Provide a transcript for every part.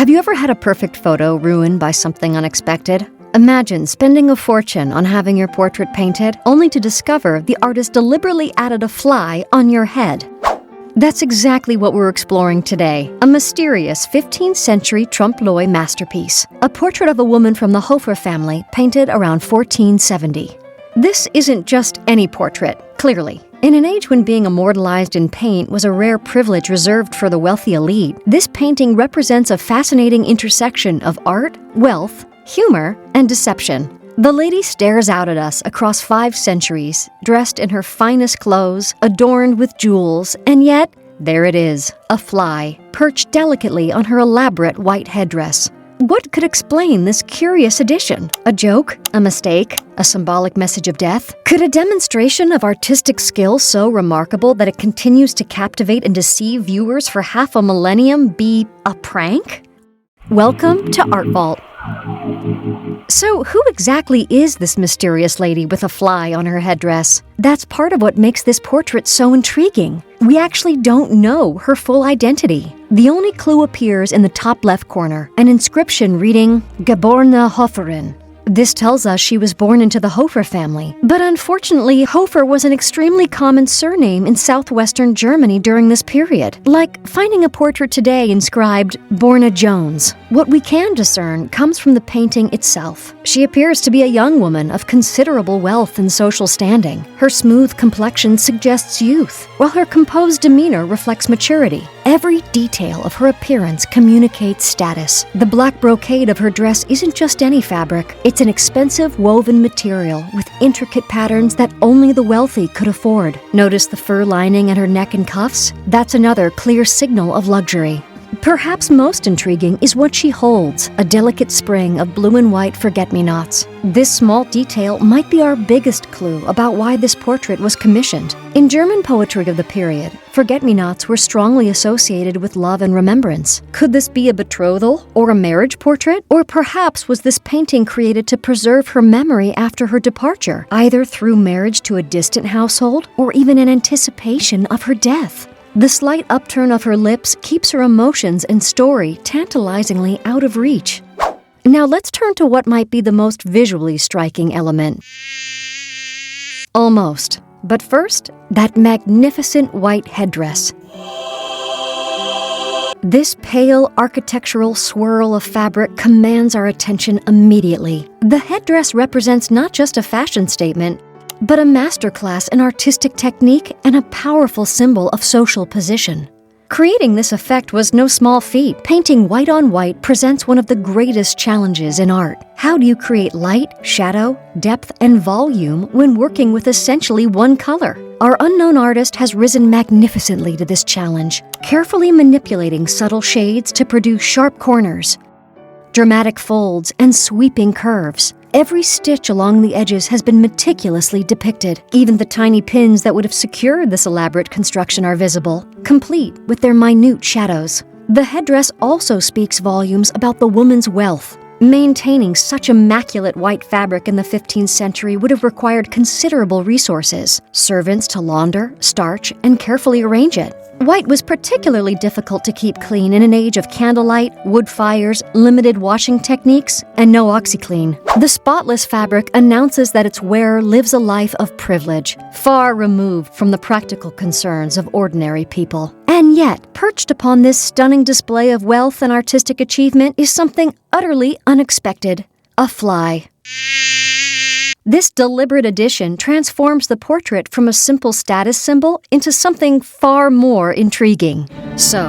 Have you ever had a perfect photo ruined by something unexpected? Imagine spending a fortune on having your portrait painted, only to discover the artist deliberately added a fly on your head. That's exactly what we're exploring today, a mysterious 15th century trompe-l'oeil masterpiece, a portrait of a woman from the Hofer family painted around 1470. This isn't just any portrait, clearly. In an age when being immortalized in paint was a rare privilege reserved for the wealthy elite, this painting represents a fascinating intersection of art, wealth, humor, and deception. The lady stares out at us across 5 centuries, dressed in her finest clothes, adorned with jewels, and yet, there it is, a fly, perched delicately on her elaborate white headdress. What could explain this curious addition? A joke? A mistake? A symbolic message of death? Could a demonstration of artistic skill so remarkable that it continues to captivate and deceive viewers for half a millennium be a prank? Welcome to Art Vault. So, who exactly is this mysterious lady with a fly on her headdress? That's part of what makes this portrait so intriguing. We actually don't know her full identity. The only clue appears in the top left corner, an inscription reading, Geborene Hoferin. This tells us she was born into the Hofer family. But unfortunately, Hofer was an extremely common surname in southwestern Germany during this period, like finding a portrait today inscribed Borna Jones. What we can discern comes from the painting itself. She appears to be a young woman of considerable wealth and social standing. Her smooth complexion suggests youth, while her composed demeanor reflects maturity. Every detail of her appearance communicates status. The black brocade of her dress isn't just any fabric. It's an expensive woven material with intricate patterns that only the wealthy could afford. Notice the fur lining at her neck and cuffs? That's another clear signal of luxury. Perhaps most intriguing is what she holds, a delicate spring of blue and white forget-me-nots. This small detail might be our biggest clue about why this portrait was commissioned. In German poetry of the period, forget-me-nots were strongly associated with love and remembrance. Could this be a betrothal or a marriage portrait? Or perhaps was this painting created to preserve her memory after her departure, either through marriage to a distant household or even in anticipation of her death? The slight upturn of her lips keeps her emotions and story tantalizingly out of reach. Now let's turn to what might be the most visually striking element. Almost. But first, that magnificent white headdress. This pale architectural swirl of fabric commands our attention immediately. The headdress represents not just a fashion statement, but a masterclass in artistic technique and a powerful symbol of social position. Creating this effect was no small feat. Painting white on white presents one of the greatest challenges in art. How do you create light, shadow, depth, and volume when working with essentially one color? Our unknown artist has risen magnificently to this challenge, carefully manipulating subtle shades to produce sharp corners, dramatic folds, and sweeping curves. Every stitch along the edges has been meticulously depicted. Even the tiny pins that would have secured this elaborate construction are visible, complete with their minute shadows. The headdress also speaks volumes about the woman's wealth. Maintaining such immaculate white fabric in the 15th century would have required considerable resources, servants to launder, starch, and carefully arrange it. White was particularly difficult to keep clean in an age of candlelight, wood fires, limited washing techniques, and no OxyClean. The spotless fabric announces that its wearer lives a life of privilege, far removed from the practical concerns of ordinary people. And yet, perched upon this stunning display of wealth and artistic achievement is something utterly unexpected: a fly. This deliberate addition transforms the portrait from a simple status symbol into something far more intriguing. So,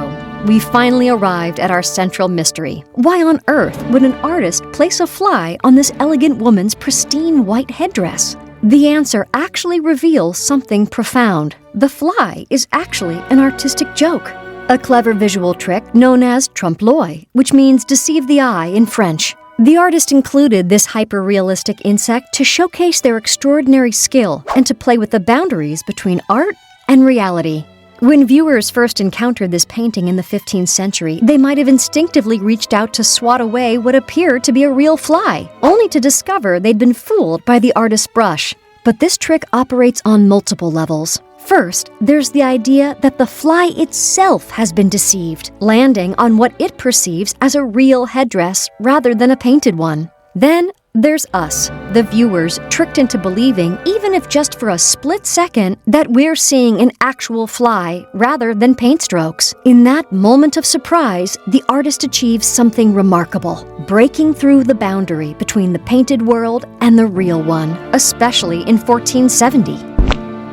we finally arrived at our central mystery. Why on earth would an artist place a fly on this elegant woman's pristine white headdress? The answer actually reveals something profound. The fly is actually an artistic joke, a clever visual trick known as trompe-l'oeil, which means deceive the eye in French. The artist included this hyper-realistic insect to showcase their extraordinary skill and to play with the boundaries between art and reality. When viewers first encountered this painting in the 15th century, they might have instinctively reached out to swat away what appeared to be a real fly, only to discover they'd been fooled by the artist's brush. But this trick operates on multiple levels. First, there's the idea that the fly itself has been deceived, landing on what it perceives as a real headdress rather than a painted one. Then, there's us, the viewers, tricked into believing, even if just for a split second, that we're seeing an actual fly rather than paint strokes. In that moment of surprise, the artist achieves something remarkable, breaking through the boundary between the painted world and the real one, especially in 1470.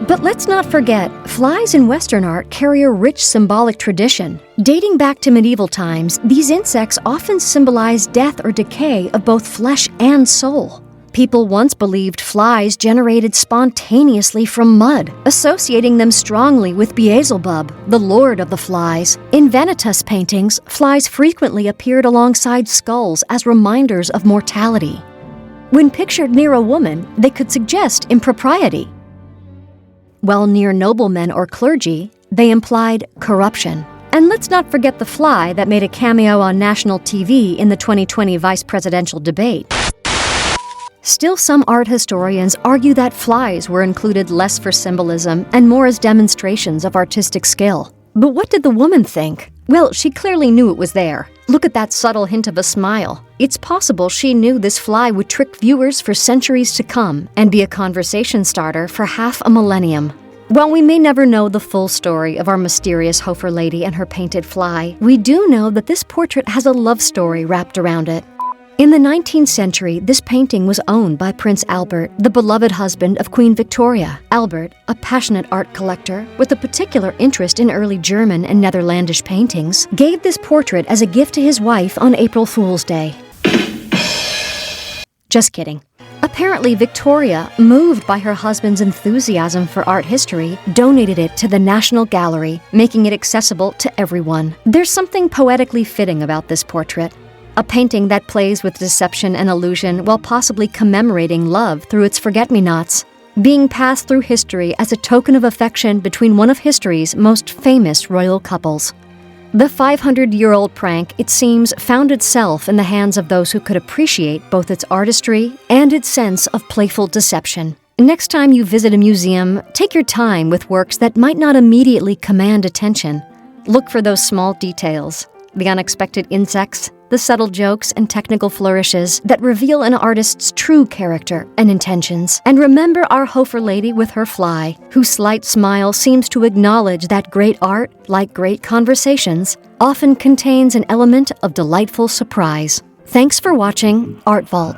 But let's not forget, flies in Western art carry a rich symbolic tradition. Dating back to medieval times, these insects often symbolize death or decay of both flesh and soul. People once believed flies generated spontaneously from mud, associating them strongly with Beelzebub, the lord of the flies. In Vanitas paintings, flies frequently appeared alongside skulls as reminders of mortality. When pictured near a woman, they could suggest impropriety. While near noblemen or clergy, they implied corruption. And let's not forget the fly that made a cameo on national TV in the 2020 vice presidential debate. Still, some art historians argue that flies were included less for symbolism and more as demonstrations of artistic skill. But what did the woman think? Well, she clearly knew it was there. Look at that subtle hint of a smile. It's possible she knew this fly would trick viewers for centuries to come and be a conversation starter for half a millennium. While we may never know the full story of our mysterious Hofer lady and her painted fly, we do know that this portrait has a love story wrapped around it. In the 19th century, this painting was owned by Prince Albert, the beloved husband of Queen Victoria. Albert, a passionate art collector with a particular interest in early German and Netherlandish paintings, gave this portrait as a gift to his wife on April Fool's Day. Just kidding. Apparently, Victoria, moved by her husband's enthusiasm for art history, donated it to the National Gallery, making it accessible to everyone. There's something poetically fitting about this portrait. A painting that plays with deception and illusion while possibly commemorating love through its forget-me-nots, being passed through history as a token of affection between one of history's most famous royal couples. The 500-year-old prank, it seems, found itself in the hands of those who could appreciate both its artistry and its sense of playful deception. Next time you visit a museum, take your time with works that might not immediately command attention. Look for those small details, the unexpected insects, the subtle jokes and technical flourishes that reveal an artist's true character and intentions. And remember our Hofer lady with her fly, whose slight smile seems to acknowledge that great art, like great conversations, often contains an element of delightful surprise. Thanks for watching Art Vault.